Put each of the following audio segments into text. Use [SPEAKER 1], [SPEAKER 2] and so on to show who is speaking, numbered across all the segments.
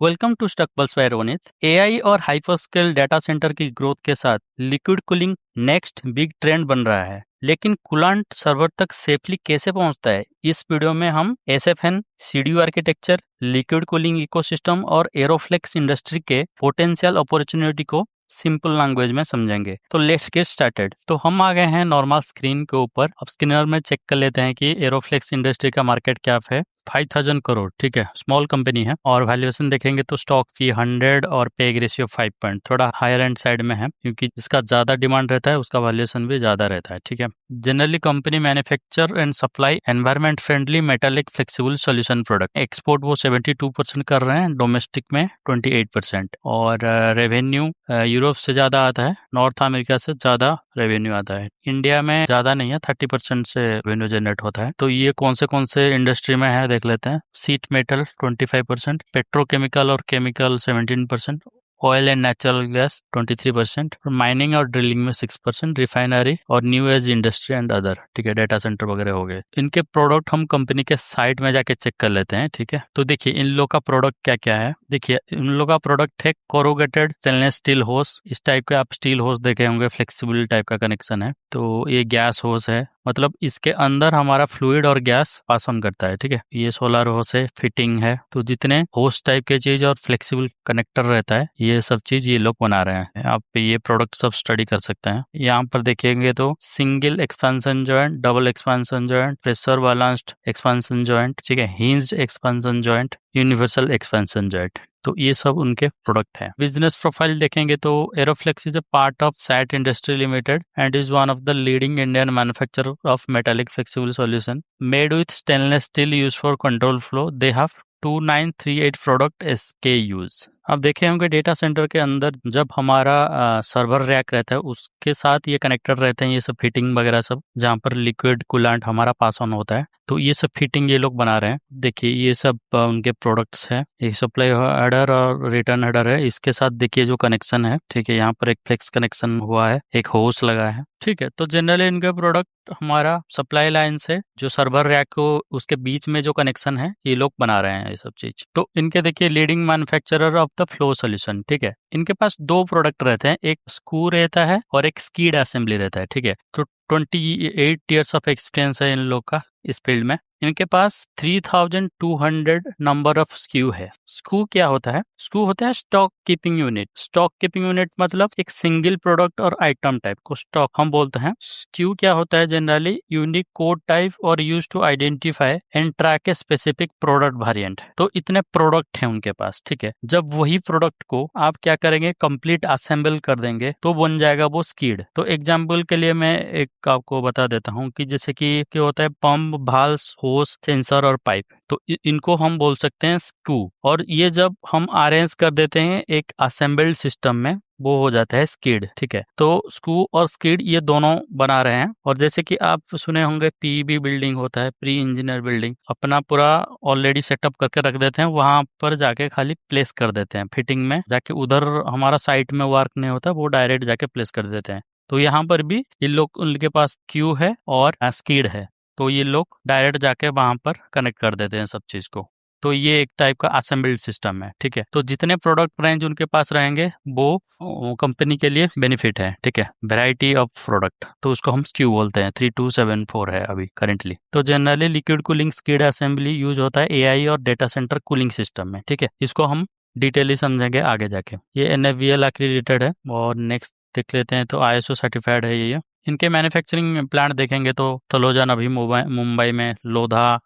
[SPEAKER 1] Welcome to Stockbulls by Ronit. AI और hyperscale data center की growth के साथ liquid cooling next big trend बन रहा है। लेकिन कूलेंट सर्वर तक सेफली कैसे पहुंचता है? इस वीडियो में हम SFN, CDU architecture, liquid cooling ecosystem और एरोफ्लेक्स इंडस्ट्री के पोटेंशियल अपॉर्चुनिटी को सिंपल लैंग्वेज में समझेंगे। तो लेट्स गेट स्टार्टेड। तो हम आ गए हैं नॉर्मल स्क्रीन के ऊपर। अब स्क्रीनर में चेक कर लेते हैं कि एरोफ्लेक्स इंडस्ट्री का मार्केट कैप है 5000 करोड़। ठीक है, स्मॉल कंपनी है। और वैल्यूएशन देखेंगे तो स्टॉक फी 100 और पे रेशियो 5 पॉइंट, थोड़ा हायर एंड साइड में है, क्योंकि जिसका ज्यादा डिमांड रहता है उसका वैल्यूएशन भी ज्यादा रहता है। ठीक है, generally company manufacture and supply environment friendly metallic flexible solution product. Export वो 72% कर रहे हैं, डोमेस्टिक में 28%। और रेवेन्यू यूरोप से ज्यादा आता है, नॉर्थ अमेरिका से ज्यादा रेवेन्यू आता है। इंडिया में ज्यादा नहीं है, 30% से रेवेन्यू जनरेट होता है। तो ये कौन से इंडस्ट्री में है देख लेते हैं। सीट मेटल 25%, पेट्रोकेमिकल और chemical 17%, oil and natural gas 23%, mining और ड्रिलिंग में 6%, रिफाइनरी और new age industry and other. ठीक है, डाटा सेंटर वगैरह हो गए। इनके प्रोडक्ट हम कंपनी के साइट में जाके चेक कर लेते हैं। ठीक है, तो देखिए इन लोग का प्रोडक्ट क्या क्या है। देखिए इन लोग का प्रोडक्ट है कोरुगेटेड स्टेनलेस स्टील होस। इस टाइप के आप स्टील होस देखे होंगे, फ्लेक्सिबल टाइप का कनेक्शन है। तो ये गैस होस है, मतलब इसके अंदर हमारा फ्लूइड और गैस पास ऑन करता है। ठीक है, ये सोलर होस है, फिटिंग है। तो जितने होस टाइप के चीज और फ्लेक्सिबल कनेक्टर रहता है, ये सब चीज ये लोग बना रहे हैं। आप ये प्रोडक्ट सब स्टडी कर सकते हैं। यहाँ पर देखेंगे तो single expansion joint, double expansion joint, pressure balanced expansion joint, ठीक है, hinged expansion joint, universal expansion joint. तो ये सब उनके प्रोडक्ट है। बिजनेस प्रोफाइल देखेंगे तो Aeroflex is a part of SAT industry limited and is one of the leading Indian manufacturer of metallic flexible solution made with stainless steel use for control flow. They have 2938 product SKUs। अब देखे होंगे data centre के अंदर जब हमारा server rack रहता है उसके साथ ये कनेक्टर रहते हैं, ये सब फिटिंग वगैरह सब, जहाँ पर लिक्विड कूलेंट हमारा पास ऑन होता है। तो ये सब फिटिंग ये लोग बना रहे हैं। देखिए ये सब उनके प्रोडक्ट्स है। एक सप्लाई हेडर और रिटर्न हेडर है। इसके साथ देखिए जो कनेक्शन है, ठीक है, यहाँ पर एक फ्लेक्स कनेक्शन हुआ है, एक होस लगा है। ठीक है, तो जनरली इनका प्रोडक्ट हमारा सप्लाई लाइन से जो सर्वर रैक को उसके बीच में जो कनेक्शन है ये लोग बना रहे हैं ये सब चीज। तो इनके देखिए leading manufacturer of the flow solution. ठीक है, इनके पास दो प्रोडक्ट रहते हैं, एक स्क्रू रहता है और एक स्कीड असेंबली रहता है। ठीक है, तो 28 ईयर्स ऑफ एक्सपीरियंस है इन लोग का इस फील्ड में। इनके पास 3200 नंबर ऑफ स्क्यू है। स्क्रू क्या होता है? स्क्रू होता है stock keeping unit. Stock keeping unit मतलब एक सिंगल प्रोडक्ट और आइटम टाइप को स्टॉक हम बोलते हैं। स्क्यू क्या होता है? जनरली यूनिक कोड टाइप और use to identify and track a specific product variant. तो इतने प्रोडक्ट हैं उनके पास। ठीक है, जब वही प्रोडक्ट को आप क्या करेंगे, कंप्लीट असेंबल कर देंगे तो बन जाएगा वो स्कीड। तो एग्जाम्पल के लिए मैं एक आपको बता देता हूँ कि जैसे कि क्या होता है, पंप, भाल्स, होस, सेंसर और पाइप। तो इनको हम बोल सकते हैं स्क्रू। और ये जब हम अरेंज कर देते हैं एक असेंबल्ड सिस्टम में, वो हो जाता है स्किड। ठीक है, तो स्क्रू और स्किड ये दोनों बना रहे हैं। और जैसे कि आप सुने होंगे पीईबी बिल्डिंग होता है, प्री इंजीनियर बिल्डिंग, अपना पूरा ऑलरेडी सेटअप करके रख देते हैं, वहां पर जाके खाली प्लेस कर देते हैं। फिटिंग में जाके उधर हमारा साइट में वर्क नहीं होता, वो डायरेक्ट जाके प्लेस कर देते हैं। तो यहाँ पर भी ये लोग, उनके पास क्यू है और स्किड है, तो ये लोग डायरेक्ट जाके वहां पर कनेक्ट कर देते हैं सब चीज को। तो ये एक टाइप का असेंबल्ड सिस्टम है। ठीक है, तो जितने प्रोडक्ट रेंज उनके पास रहेंगे वो कंपनी के लिए बेनिफिट है। ठीक है, वैरायटी ऑफ प्रोडक्ट, तो उसको हम स्क्यू बोलते हैं। 3274 है अभी करेंटली। तो generally liquid cooling skid assembly use होता है एआई और डेटा सेंटर कूलिंग सिस्टम में। ठीक है, इसको हम डिटेयली समझेंगे आगे जाके। ये NAVL एक्रीडिटेड है। और नेक्स्ट देख लेते हैं तो ISO सर्टिफाइड है ये। इनके मैन्युफैक्चरिंग प्लांट देखेंगे तो तलोजा नभी मुंबई में, लोधा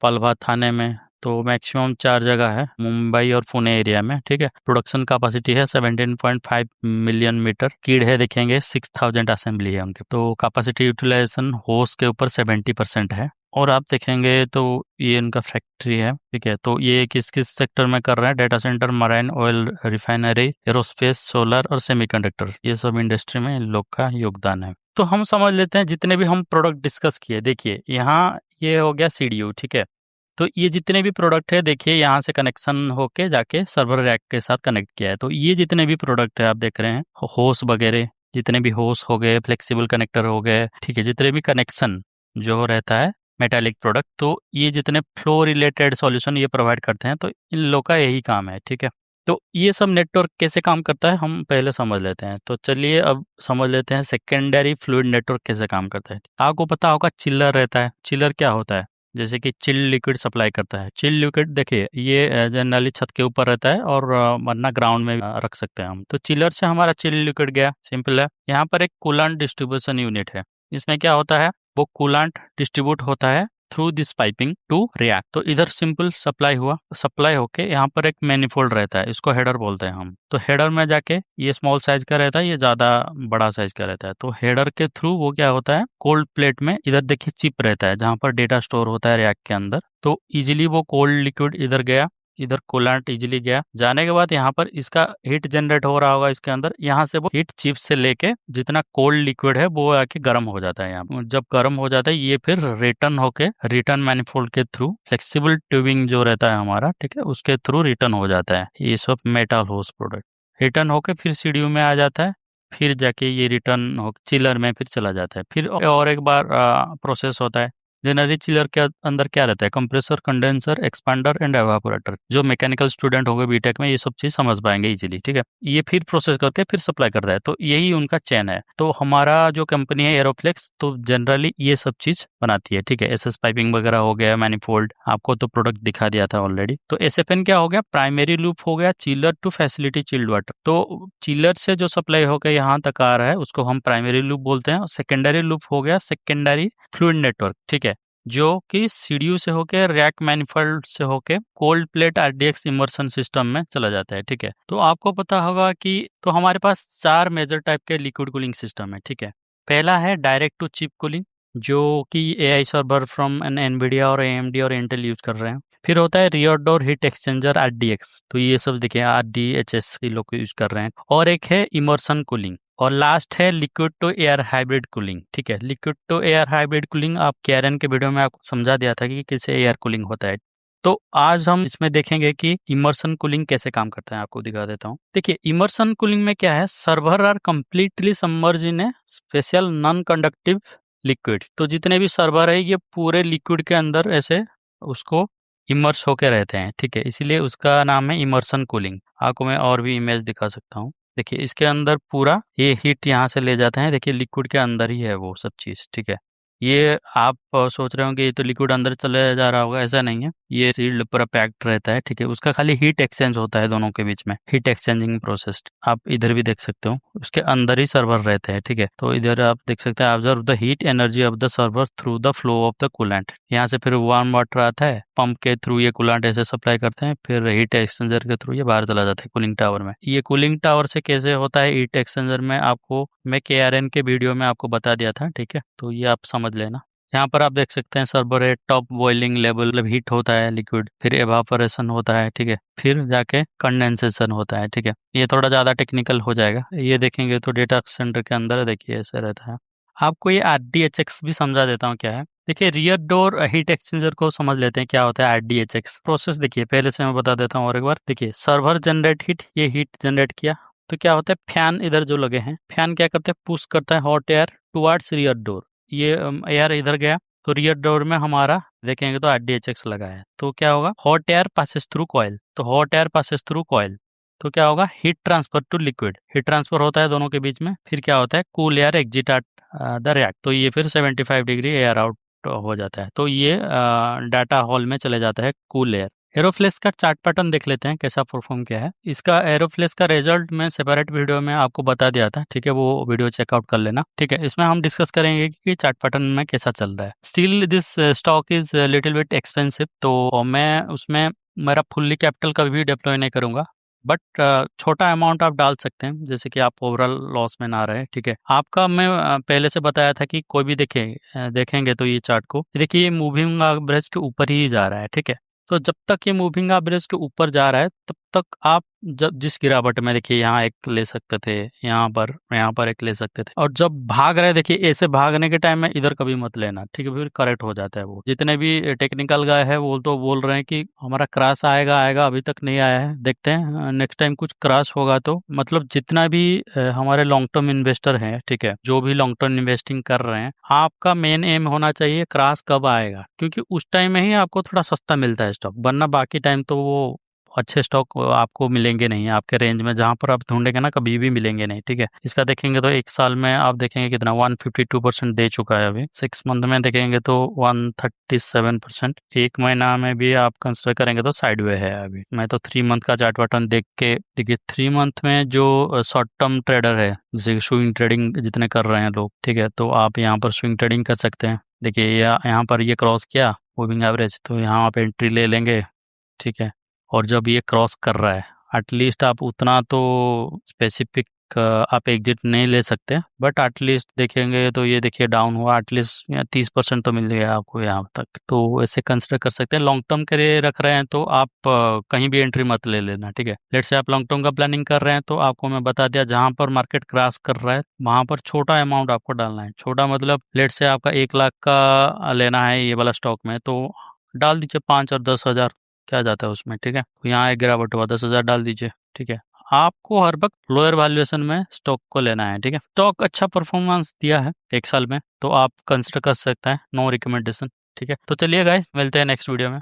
[SPEAKER 1] पलवा थाने में। तो मैक्सिमम 4 जगह है, मुंबई और पुणे एरिया में। ठीक है, प्रोडक्शन कैपेसिटी है 17.5 मिलियन मीटर। कीड है देखेंगे 6000 असेंबली है उनके। तो कैपेसिटी यूटिलाइजेशन होस के ऊपर 70% है। और आप देखेंगे तो ये इनका फैक्ट्री है। ठीक है, तो ये किस किस सेक्टर में कर रहे हैं? Data centre, marine, oil refinery, aerospace, solar और सेमीकंडक्टर, ये सब इंडस्ट्री में इन लोग का योगदान है। तो हम समझ लेते हैं जितने भी हम प्रोडक्ट डिस्कस किए। देखिए यहाँ ये हो गया CDU। ठीक है, तो ये जितने भी प्रोडक्ट है, देखिए यहाँ से कनेक्शन होके जाके सर्वर रैक के साथ कनेक्ट किया है। तो ये जितने भी प्रोडक्ट है आप देख रहे हैं, होस वगैरह, जितने भी होस हो गए, फ्लेक्सिबल कनेक्टर हो गए, ठीक है, जितने भी कनेक्शन जो रहता है मेटालिक प्रोडक्ट। तो ये जितने फ्लो रिलेटेड सॉल्यूशन ये प्रोवाइड करते हैं, तो इन लोग का यही काम है, ठीक है। तो ये सब नेटवर्क कैसे काम करता है हम पहले समझ लेते हैं। तो चलिए अब समझ लेते हैं सेकेंडरी फ्लूइड नेटवर्क कैसे काम करता है। आपको पता होगा चिलर रहता है। चिलर क्या होता है? जैसे कि चिल लिक्विड सप्लाई करता है। चिल लिक्विड देखिए ये जनरली छत के ऊपर रहता है और वरना ग्राउंड में रख सकते हैं हम। तो चिलर से हमारा चिल लिक्विड गया, सिंपल है। यहाँ पर एक कूलेंट डिस्ट्रीब्यूशन यूनिट है। इसमें क्या होता है, वो कूलेंट डिस्ट्रीब्यूट होता है through this piping to react. तो इधर सिंपल सप्लाई हुआ, सप्लाई होके यहाँ पर एक मैनिफोल्ड रहता है, इसको हेडर बोलते हैं हम। तो हेडर में जाके ये स्मॉल साइज का रहता है, ये ज्यादा बड़ा साइज का रहता है। तो हेडर के थ्रू वो क्या होता है, कोल्ड प्लेट में इधर देखिए चिप रहता है जहाँ पर डेटा स्टोर होता है रिएक्ट के अंदर। तो इजीली वो कोल्ड लिक्विड इधर गया, इधर कूलेंट इजीली गया। जाने के बाद यहाँ पर इसका हीट जनरेट हो रहा होगा इसके अंदर, यहाँ से वो हीट चिप से लेके जितना कोल्ड लिक्विड है वो आके गर्म हो जाता है। यहाँ पर जब गर्म हो जाता है ये फिर रिटर्न होके रिटर्न मैनिफोल्ड के थ्रू फ्लेक्सिबल ट्यूबिंग जो रहता है हमारा, ठीक है, उसके थ्रू रिटर्न हो जाता है ये सब मेटल होस्ट प्रोडक्ट। रिटर्न होके फिर सीडीयू में आ जाता है, फिर जाके ये रिटर्न हो चिलर में फिर चला जाता है। फिर और एक बार प्रोसेस होता है। जनरली चिलर के अंदर क्या रहता है, compressor, condenser, expander and evaporator. जो मैकेनिकल स्टूडेंट होंगे बीटेक में ये सब चीज समझ पाएंगे इजीली, ठीक है। ये फिर प्रोसेस करके फिर सप्लाई करता है। तो यही उनका चेन है। तो हमारा जो कंपनी है एरोफ्लेक्स, तो जनरली ये सब चीज बनाती है, ठीक है। एसएस पाइपिंग वगैरह हो गया, मैनिफोल्ड, आपको तो प्रोडक्ट दिखा दिया था ऑलरेडी। तो एसएफएन क्या हो गया, प्राइमरी लूप हो गया chiller to facility chilled water. तो चिलर से जो सप्लाई होकर यहाँ तक आ रहा है उसको हम प्राइमरी लूप बोलते हैं। और सेकेंडरी लूप हो गया सेकेंडरी फ्लूइड नेटवर्क, ठीक है, जो कि सीडीयू से होके रैक मैनिफोल्ड से होके cold plate RDX immersion system में चला जाता है, ठीक है। तो आपको पता होगा कि तो हमारे पास 4 मेजर टाइप के लिक्विड कूलिंग सिस्टम है, ठीक है। पहला है डायरेक्ट टू चिप कूलिंग, जो कि एआई सर्वर फ्रॉम एनवीडिया और एएमडी और इंटेल यूज कर रहे हैं। फिर होता है rear door heat exchanger RDX, तो ये सब देखिए आरडीएचएस लोग यूज कर रहे हैं। और एक है इमर्शन कूलिंग। और लास्ट है liquid to air hybrid cooling, ठीक है। Liquid to air hybrid cooling आप केरन के वीडियो में आपको समझा दिया था कि कैसे एयर कूलिंग होता है। तो आज हम इसमें देखेंगे कि इमर्शन कूलिंग कैसे काम करता है, आपको दिखा देता हूँ। देखिए इमर्शन कूलिंग में क्या है, server are completely submerge in a special non conductive liquid. तो जितने भी सर्वर है ये पूरे लिक्विड के अंदर ऐसे उसको इमर्स होके रहते हैं, ठीक है। इसीलिए उसका नाम है इमर्शन कूलिंग। आपको मैं और भी इमेज दिखा सकता हूँ। देखिए इसके अंदर पूरा ये हीट यहाँ से ले जाते हैं। देखिए लिक्विड के अंदर ही है वो सब चीज़, ठीक है। ये आप सोच रहे होंगे ये तो लिक्विड अंदर चले जा रहा होगा, ऐसा नहीं है। ये सील्ड पूरा पैक्ड रहता है, ठीक है। उसका खाली हीट एक्सचेंज होता है दोनों के बीच में, हीट एक्सचेंजिंग प्रोसेस। आप इधर भी देख सकते हो, उसके अंदर ही सर्वर रहते हैं, ठीक है। तो इधर आप देख सकते हैं, observe the heat energy of the server through the flow of the coolant. यहाँ से फिर वार्म वाटर आता है, पंप के थ्रू ये कूलेंट ऐसे सप्लाई करते हैं, फिर हीट एक्सचेंजर के थ्रू ये बाहर चला जाता है कूलिंग टावर में। ये कूलिंग टावर से कैसे होता है हीट एक्सचेंजर में, आपको मैं केआरएन के वीडियो में आपको बता दिया था, ठीक है। तो ये आप समझ लेना। यहाँ पर आप देख सकते हैं सर्वर है, टॉप बॉइलिंग लेवल, मतलब हीट होता है लिक्विड, फिर एवापोरेशन होता है, ठीक है, फिर जाके कंडेंसेशन होता है, ठीक है। ये थोड़ा ज़्यादा टेक्निकल हो जाएगा, ये देखेंगे तो डेटा सेंटर के अंदर देखिए ऐसे रहता है। आपको ये आरडीएचएक्स भी समझा देता हूँ क्या है। देखिए रियर डोर हीट एक्सचेंजर को समझ लेते हैं क्या होता है आरडीएचएक्स प्रोसेस। देखिए पहले से मैं बता देता हूँ और एक बार। देखिए सर्वर जनरेट हीट, ये हीट जनरेट किया तो क्या होता है, फैन इधर जो लगे हैं, फैन क्या करते हैं, पुश करता है hot air towards rear door. ये एयर इधर गया तो रियर डोर में हमारा देखेंगे तो आरडीएचएक्स लगा है। तो क्या होगा, hot air passes through coil. तो hot air passes through coil तो क्या होगा, heat transfer to liquid, heat transfer होता है दोनों के बीच में। फिर क्या होता है, cool air exit at the react. तो ये फिर 75 डिग्री एयर आउट हो जाता है। तो ये डाटा हॉल में चले जाता है कूल एयर। एरोफ्लेक्स का चार्ट पैटर्न देख लेते हैं कैसा परफॉर्म किया है। इसका एरोफ्लेक्स का रिजल्ट में सेपरेट वीडियो में आपको बता दिया था, ठीक है, वो वीडियो चेकआउट कर लेना, ठीक है। इसमें हम डिस्कस करेंगे कि चार्ट पैटर्न में कैसा चल रहा है। Still this stock is little bit expensive, तो मैं उसमें मेरा फुल्ली कैपिटल कभी भी डिप्लॉय नहीं करूंगा, बट छोटा अमाउंट आप डाल सकते हैं जैसे कि आप ओवरऑल लॉस में ना रहे, ठीक है। आपका मैं पहले से बताया था कि कोई भी देखेंगे तो ये चार्ट को देखिए, ये मूविंग एवरेज के ऊपर ही जा रहा है, ठीक है। तो जब तक ये मूविंग एवरेज के ऊपर जा रहा है तब तक आप जब जिस गिरावट में देखिए यहाँ एक ले सकते थे, यहाँ पर एक ले सकते थे, और जब भाग रहे देखिए ऐसे भागने के टाइम में इधर कभी मत लेना, ठीक है, फिर करेक्ट हो जाता है। वो जितने भी टेक्निकल गाय है वो तो बोल रहे हैं कि हमारा क्रॉस आएगा आएगा, अभी तक नहीं आया है, देखते हैं नेक्स्ट टाइम कुछ क्रॉस होगा तो। मतलब जितना भी हमारे लॉन्ग टर्म इन्वेस्टर हैं, ठीक है, जो भी लॉन्ग टर्म इन्वेस्टिंग कर रहे हैं, आपका मेन एम होना चाहिए क्रॉस कब आएगा, क्योंकि उस टाइम में ही आपको थोड़ा सस्ता मिलता है स्टॉक, वरना बाकी टाइम तो वो अच्छे स्टॉक आपको मिलेंगे नहीं आपके रेंज में, जहां पर आप ढूंढेंगे ना कभी भी मिलेंगे नहीं, ठीक है। इसका देखेंगे तो एक साल में आप देखेंगे कितना 152% दे चुका है, अभी 6 मंथ में देखेंगे तो 137%, एक महीना में भी आप कंसिडर करेंगे तो साइडवे है। अभी मैं तो 3 मंथ का चार्ट पैटर्न देख के, देखिए 3 मंथ में जो शॉर्ट टर्म ट्रेडर है, जैसे स्विंग ट्रेडिंग जितने कर रहे हैं लोग, ठीक है, तो आप यहाँ पर स्विंग ट्रेडिंग कर सकते हैं। देखिए यहाँ पर ये क्रॉस किया मूविंग एवरेज, तो यहाँ आप एंट्री ले लेंगे, ठीक है। और जब ये क्रॉस कर रहा है, एटलीस्ट आप उतना तो स्पेसिफिक आप एग्जिट नहीं ले सकते, बट एटलीस्ट देखेंगे तो ये देखिए डाउन हुआ, एटलीस्ट 30% तो मिल गया आपको यहाँ तक, तो ऐसे कंसिडर कर सकते हैं। लॉन्ग टर्म के लिए रख रहे हैं तो आप कहीं भी एंट्री मत ले लेना, ठीक है। लेट से आप लॉन्ग टर्म का प्लानिंग कर रहे हैं तो आपको मैं बता दिया, जहाँ पर मार्केट क्रॉस कर रहा है वहां पर छोटा अमाउंट आपको डालना है। छोटा मतलब लेट से आपका 1 लाख का लेना है ये वाला स्टॉक में, तो डाल दीजिए 5 और 10 हज़ार, क्या जाता है उसमें, ठीक है। तो यहाँ एक गिरावट हुआ, 10 हज़ार डाल दीजिए, ठीक है। आपको हर वक्त लोअर वैल्यूएशन में स्टॉक को लेना है, ठीक है। स्टॉक अच्छा परफॉर्मेंस दिया है 1 साल में, तो आप कंसिडर कर सकते हैं, नो रिकमेंडेशन, ठीक है। तो चलिए गाइस, मिलते हैं नेक्स्ट वीडियो में।